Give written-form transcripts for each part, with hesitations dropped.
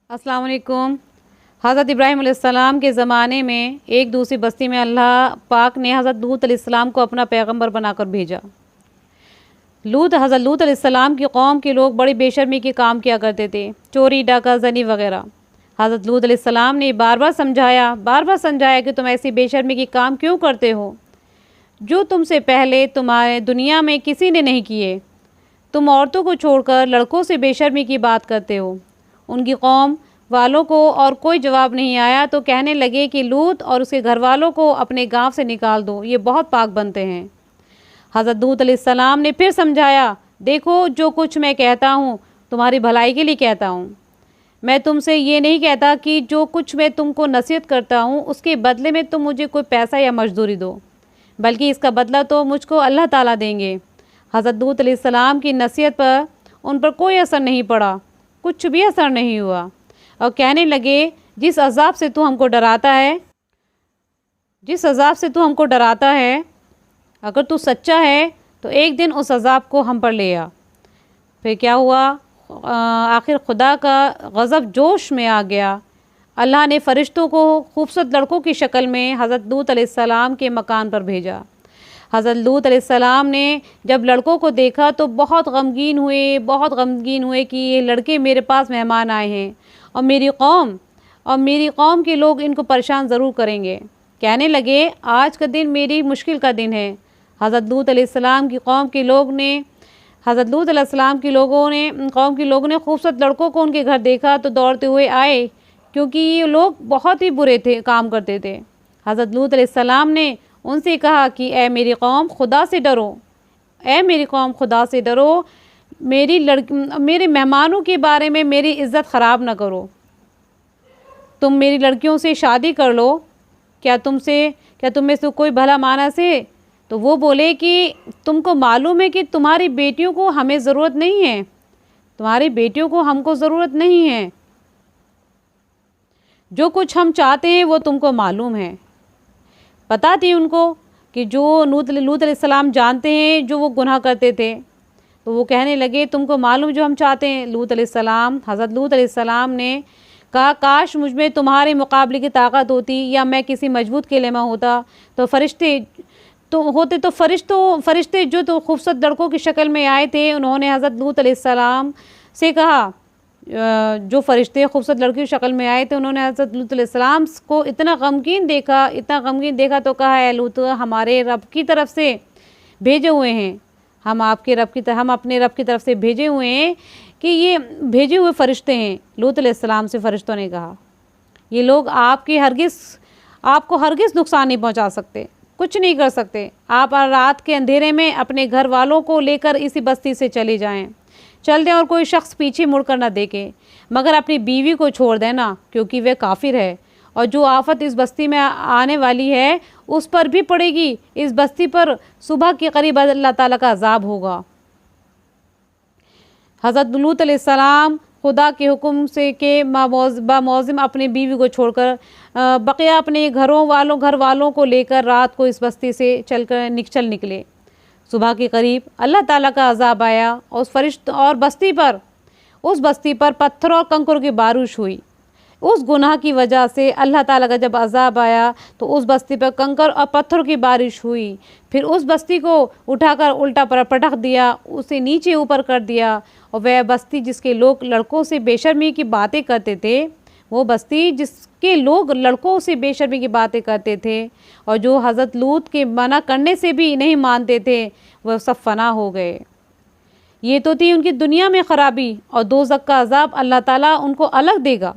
अस्सलाम वालेकुम। हज़रत इब्राहीम अलैहिस्सलाम के ज़माने में एक दूसरी बस्ती में अल्लाह पाक ने हज़रत लूत अलैहिस्सलाम को अपना पैगंबर बनाकर भेजा। हज़रत लूत अलैहिस्सलाम की कौम के लोग बड़ी बेशर्मी के काम किया करते थे, चोरी डाका जनी वगैरह। हज़रत लूत अलैहिस्सलाम ने बार बार समझाया कि तुम ऐसी बेशर्मी के काम क्यों करते हो जो तुमसे पहले तुम्हारे दुनिया में किसी ने नहीं किए। तुम औरतों को छोड़कर लड़कों से बेशर्मी की बात करते हो। उनकी कौम वालों को और कोई जवाब नहीं आया तो कहने लगे कि लूत और उसके घर वालों को अपने गांव से निकाल दो, ये बहुत पाक बनते हैं। हज़रत लूत अलैहिस्सलाम ने फिर समझाया, देखो जो कुछ मैं कहता हूँ तुम्हारी भलाई के लिए कहता हूँ। मैं तुमसे ये नहीं कहता कि जो कुछ मैं तुमको नसीहत करता हूँ उसके बदले में तुम मुझे कोई पैसा या मजदूरी दो, बल्कि इसका बदला तो मुझको अल्लाह ताला देंगे। हज़रत लूत अलैहिस्सलाम की नसीहत पर उन पर कोई असर नहीं पड़ा, कुछ भी असर नहीं हुआ और कहने लगे, जिस अज़ाब से तू हमको डराता है, अगर तू सच्चा है तो एक दिन उस अज़ाब को हम पर ले आ। फिर क्या हुआ, आखिर खुदा का गज़ब जोश में आ गया। अल्लाह ने फ़रिश्तों को खूबसूरत लड़कों की शक्ल में हज़रत लूत अलैहिस्सलाम के मकान पर भेजा। हज़रत लूत अलैहिस्सलाम ने जब लड़कों को देखा तो बहुत गमगीन हुए कि ये लड़के मेरे पास मेहमान आए हैं और मेरी कौम के लोग इनको परेशान ज़रूर करेंगे। कहने लगे, आज का दिन मेरी मुश्किल का दिन है। हज़रत लूत अलैहिस्सलाम की कौम के लोगों ने खूबसूरत लड़कों को उनके घर देखा तो दौड़ते हुए आए, क्योंकि ये लोग बहुत ही बुरे काम करते थे। हज़रत लूत अलैहिस्सलाम ने उनसे कहा कि ऐ मेरी कौम खुदा से डरो, मेरे मेहमानों के बारे में मेरी इज़्ज़त ख़राब ना करो। तुम मेरी लड़कियों से शादी कर लो, क्या तुम में से कोई भला मानस है? तो वो बोले कि तुमको मालूम है कि तुम्हारी बेटियों को हमें ज़रूरत नहीं है, जो कुछ हम चाहते हैं वो तुमको मालूम है। पता थी उनको कि जो लूत अलैहिस्सलाम जानते हैं जो वो गुनाह करते थे, तो वो कहने लगे, तुमको मालूम जो हम चाहते हैं। हज़रत लूत अलैहिस्सलाम ने कहा, काश मुझ में तुम्हारे मुकाबले की ताकत होती या मैं किसी मजबूत किले में होता तो फरिश्ते जो तो खूबसूरत लड़कों की शक्ल में आए थे, उन्होंने हज़रत लूत अलैहिस्सलाम से कहा, जो फरिश्ते खूबसूरत लड़की की शक्ल में आए थे उन्होंने हज़रत लूत अलैहिस्सलाम को इतना गमगीन देखा तो कहा, है लूत, हमारे रब की तरफ से भेजे हुए हैं, हम अपने रब की तरफ से भेजे हुए हैं कि ये भेजे हुए फ़रिश्ते हैं। लूत अलैहिस्सलाम से फ़रिश्तों ने कहा, ये लोग आपको हरगिज़ नुकसान नहीं पहुंचा सकते, कुछ नहीं कर सकते। आप रात के अंधेरे में अपने घर वालों को लेकर इसी बस्ती से चल दें और कोई शख्स पीछे मुड़कर ना देखे, मगर अपनी बीवी को छोड़ देना, क्योंकि वह काफिर है और जो आफत इस बस्ती में आने वाली है उस पर भी पड़ेगी। इस बस्ती पर सुबह के करीब अल्लाह ताला का अजाब होगा। हज़रत लूत अलैहिस्सलाम खुदा के हुक्म से के बामौज़िम अपनी बीवी को छोड़कर बकिया अपने घर वालों को लेकर रात को इस बस्ती से चल निकले। सुबह के करीब अल्लाह ताला का अज़ाब आया और उस बस्ती पर पत्थर और कंकरों की बारिश हुई। उस गुनाह की वजह से अल्लाह ताला का जब अज़ाब आया तो उस बस्ती पर कंकर और पत्थरों की बारिश हुई। फिर उस बस्ती को उठाकर उल्टा पर पटक दिया, उसे नीचे ऊपर कर दिया, और वह बस्ती जिसके लोग लड़कों से बेशर्मी की बातें करते थे, वो बस्ती जिसके लोग लड़कों से बेशर्मी की बातें करते थे और जो हज़रत लूत के मना करने से भी नहीं मानते थे, वह सब फना हो गए। ये तो थी उनकी दुनिया में ख़राबी, और दोज़ख का अज़ाब अल्लाह ताला उनको अलग देगा।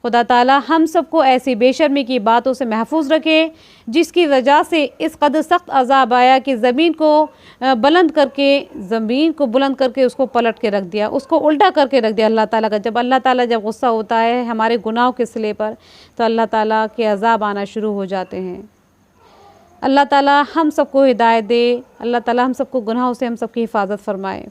खुदा ताला हम सबको ऐसी बेशर्मी की बातों से महफूज रखे, जिसकी वजह से इस कदर सख्त अज़ाब आया कि ज़मीन को बुलंद करके उसको पलट के रख दिया, उसको उल्टा करके रख दिया अल्लाह ताला का। अल्लाह ताला जब गुस्सा होता है हमारे गुनाहों के सिले पर, तो अल्लाह ताला के अज़ाब आना शुरू हो जाते हैं। अल्लाह ताला हम सबको हिदायत दे, अल्लाह ताला हम सबको गुनाहों से हम सबकी हिफाजत फरमाए।